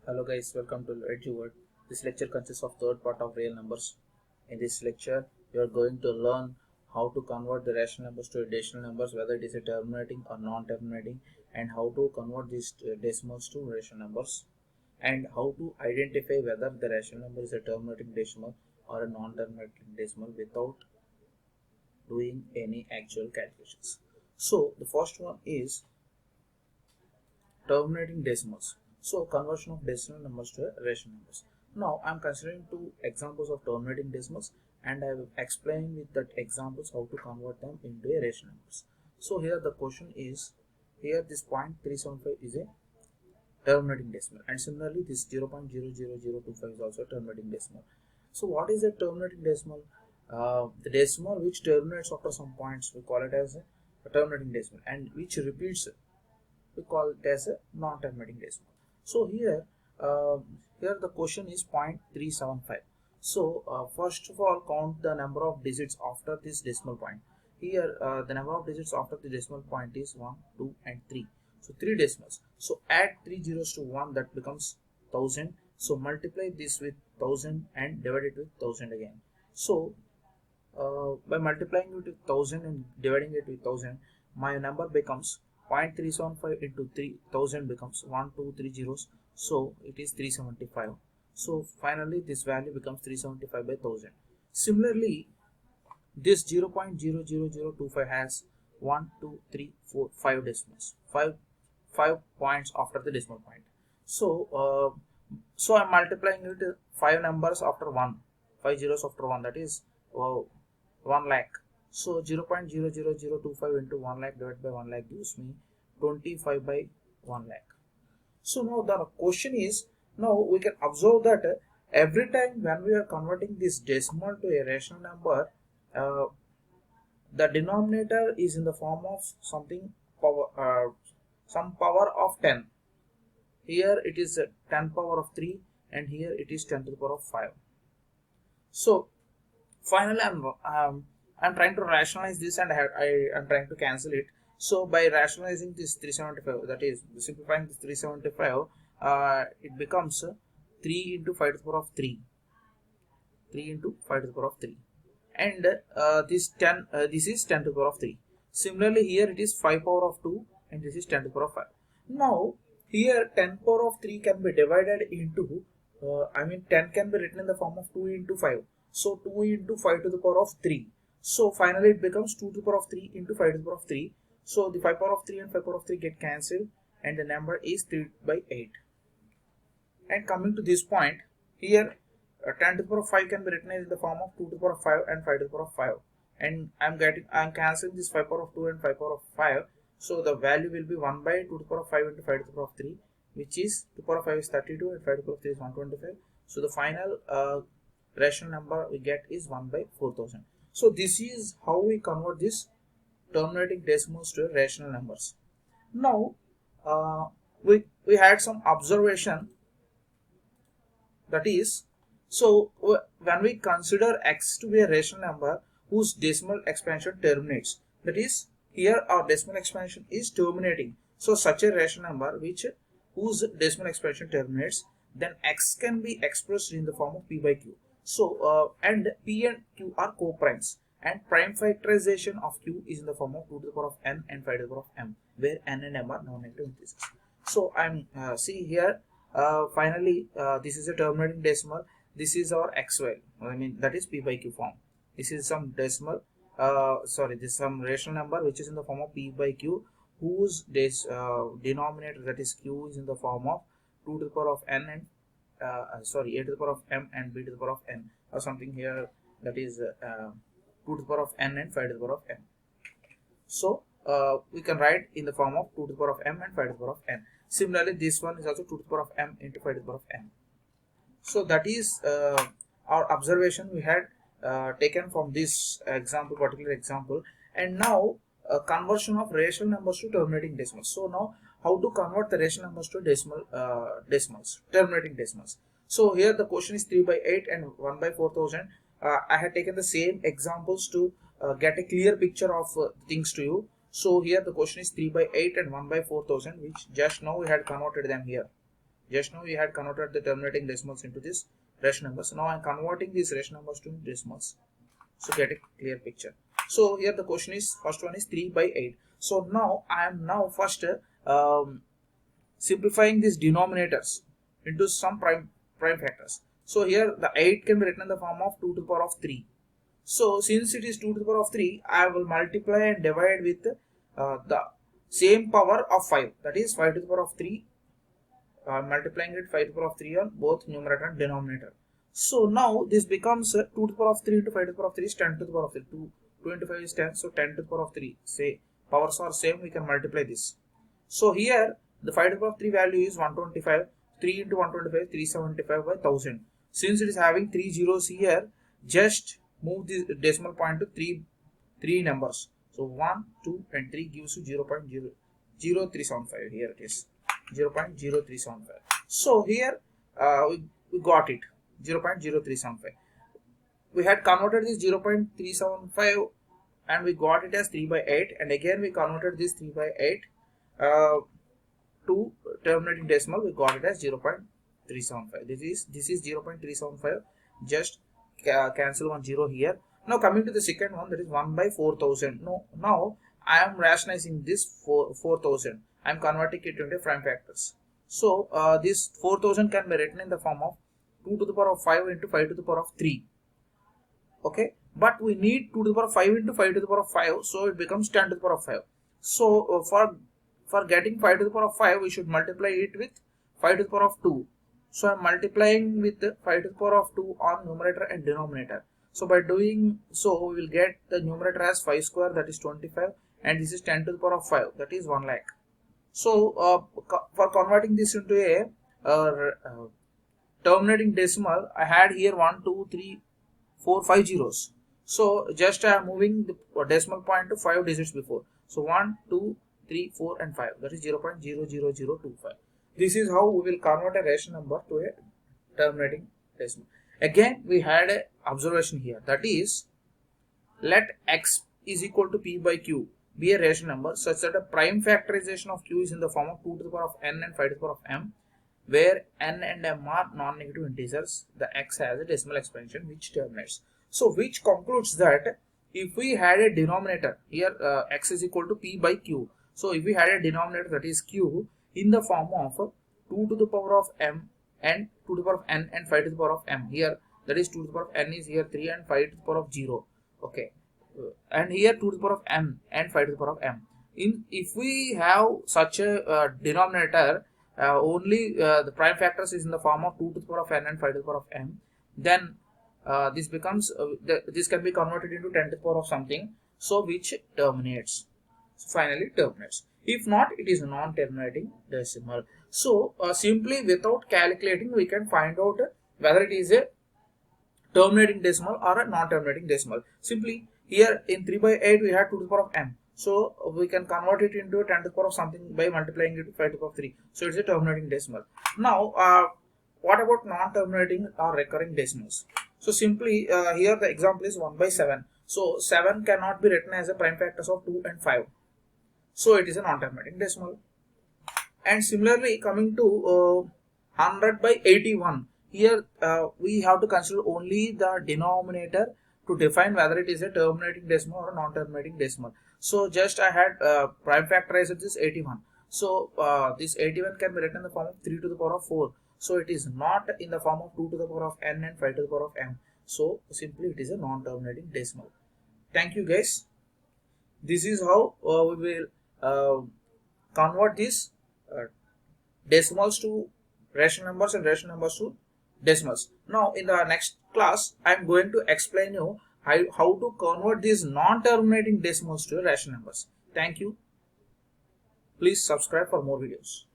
Hello guys, welcome to EduWord. This lecture consists of third part of real numbers. In this lecture, you are going to learn how to convert the rational numbers to decimal numbers, whether it is a terminating or non-terminating, and how to convert these decimals to rational numbers, and how to identify whether the rational number is a terminating decimal or a non-terminating decimal without doing any actual calculations. So the first one is terminating decimals. So conversion of decimal numbers to rational numbers. Now I am considering two examples of terminating decimals and I will explain with that examples how to convert them into a rational numbers. So here the question is, here this 0.375 is a terminating decimal and similarly this 0.00025 is also a terminating decimal. So what is a terminating decimal? The decimal which terminates after some points, we call it as a terminating decimal, and which repeats, we call it as a non-terminating decimal. So here the question is 0.375. So first of all, count the number of digits after this decimal point. Here the number of digits after the decimal point is 1, 2 and 3. So 3 decimals. So add 3 zeros to 1, that becomes 1000. So multiply this with 1000 and divide it with 1000 again. So by multiplying it with 1000 and dividing it with 1000, my number becomes 0.375 into 3000 becomes 1, 2, 3 zeros. So it is 375. So finally this value becomes 375 by 1000. Similarly, this 0.00025 has 1, 2, 3, 4, 5 decimals, 5 points after the decimal point. So I'm multiplying it 5 numbers after 1, 5 zeros after 1, that is 1 lakh. So 0.00025 into 1 lakh divided by 1 lakh gives me 25 by 1 lakh. So now the question is, now we can observe that every time when we are converting this decimal to a rational number, uh, the denominator is in the form of some power of 10. Here it is 10 power of 3 and here it is 10 to the power of 5. So finally I'm trying to rationalize this and I'm trying to cancel it. So by rationalizing this 375, that is simplifying this 375, it becomes 3 into 5 to the power of 3, 3 into 5 to the power of 3, and this is 10 to the power of 3. Similarly here it is 5 power of 2 and this is 10 to the power of 5. Now here 10 power of 3 can be divided into 10 can be written in the form of 2 into 5. So 2 into 5 to the power of 3. So finally it becomes 2 to the power of 3 into 5 to the power of 3. So the 5 power of 3 and 5 power of 3 get cancelled and the number is 3 by 8. And coming to this point, here 10 to the power of 5 can be written in the form of 2 to the power of 5 and 5 to the power of 5. And I'm cancelling this 5 power of 2 and 5 power of 5. So the value will be 1 by 2 to the power of 5 into 5 to the power of 3, which is 2 to the power of 5 is 32 and 5 to the power of 3 is 125. So the final rational number we get is 1 by 4000. So this is how we convert this terminating decimals to rational numbers. Now we had some observation, that is, so when we consider x to be a rational number whose decimal expansion terminates, that is here our decimal expansion is terminating, so such a rational number whose decimal expansion terminates, then x can be expressed in the form of p by q. So and p and q are co-primes and prime factorization of q is in the form of 2 to the power of n and 5 to the power of m, where n and m are non-negative indices. So I'm see here finally this is a terminating decimal, this is our x value, that is p by q form. This is some decimal, this is some rational number which is in the form of p by q, whose denominator, that is q, is in the form of 2 to the power of n and a to the power of m and b to the power of n, or something here, that is 2 to the power of n and 5 to the power of m. So we can write in the form of 2 to the power of m and 5 to the power of n. Similarly, this one is also 2 to the power of m into 5 to the power of m. So that is our observation we had taken from this example, particular example. And now conversion of rational numbers to terminating decimals. So now how to convert the rational numbers to decimals, terminating decimals. So here the question is 3 by 8 and 1 by 4000. I had taken the same examples to get a clear picture of things to you. So here the question is 3 by 8 and 1 by 4000, which just now we had converted them here. Just now we had converted the terminating decimals into this rational numbers. Now I am converting these rational numbers to decimals. So get a clear picture. So here the question is, first one is 3 by 8. So now I am first simplifying these denominators into some prime factors. So here the 8 can be written in the form of 2 to the power of 3. So since it is 2 to the power of 3, I will multiply and divide with the same power of 5, that is 5 to the power of 3. Multiplying it 5 to the power of 3 on both numerator and denominator. So now this becomes 2 to the power of 3 into 5 to the power of 3 is 10 to the power of 3. 2 into 5 is 10, so 10 to the power of 3. Say powers are same, we can multiply this. So here the 5 to the power of 3 value is 125. 3 into 125, 375 by 1000. Since it is having 3 zeros here, just move the decimal point to three numbers. So 1, 2 and 3 gives you 0.0375. Here it is 0.0375. So here we got it 0.0375. We had converted this 0.375 and we got it as 3 by 8, and again we converted this 3 by 8 to terminating decimal. We got it as 0.375. This is 0.375. Just cancel one zero here. Now coming to the second one, that is 1 by 4000. Now I am rationalizing this 4000. I am converting it into prime factors. So this 4000 can be written in the form of 2 to the power of 5 into 5 to the power of 3. Okay, but we need 2 to the power of 5 into 5 to the power of 5, so it becomes 10 to the power of 5. So for getting 5 to the power of 5, we should multiply it with 5 to the power of 2. So I am multiplying with 5 to the power of 2 on numerator and denominator. So by doing so, we will get the numerator as 5 square, that is 25, and this is 10 to the power of 5, that is 1 lakh. So for converting this into a terminating decimal, I had here 1, 2, 3, 4, 5 zeros. So just I am moving the decimal point to 5 digits before. So 1, 2, 3, 4 and 5, that is 0.00025. This is how we will convert a rational number to a terminating decimal. Again we had an observation here, that is, let x is equal to p by q be a rational number such that a prime factorization of q is in the form of 2 to the power of n and 5 to the power of m, where n and m are non-negative integers. The x has a decimal expansion which terminates. So which concludes that if we had a denominator here, x is equal to p by q. So if we had a denominator, that is q, in the form of 2 to the power of m and 2 to the power of n and 5 to the power of m, here that is 2 to the power of n is here 3 and 5 to the power of 0. Okay, and here 2 to the power of m and 5 to the power of m. If we have such a denominator, only the prime factors is in the form of 2 to the power of n and 5 to the power of m, then this becomes this can be converted into 10 to the power of something, so which terminates. So finally terminates. If not, it is a non-terminating decimal. So simply without calculating, we can find out whether it is a terminating decimal or a non-terminating decimal. Simply here in 3 by 8 we have 2 to the power of m. So we can convert it into a 10 to the power of something by multiplying it with 5 to the power of 3. So it's a terminating decimal. Now what about non-terminating or recurring decimals? So simply here the example is 1 by 7. So 7 cannot be written as a prime factors of 2 and 5. So it is a non-terminating decimal. And similarly coming to 100 by 81. Here we have to consider only the denominator to define whether it is a terminating decimal or a non-terminating decimal. So just I had prime factorized this 81. So this 81 can be written in the form of 3 to the power of 4. So it is not in the form of 2 to the power of n and 5 to the power of m. So simply it is a non-terminating decimal. Thank you guys. This is how we will convert these decimals to rational numbers and rational numbers to decimals. Now in the next class I am going to explain you how to convert these non-terminating decimals to rational numbers. Thank you. Please subscribe for more videos.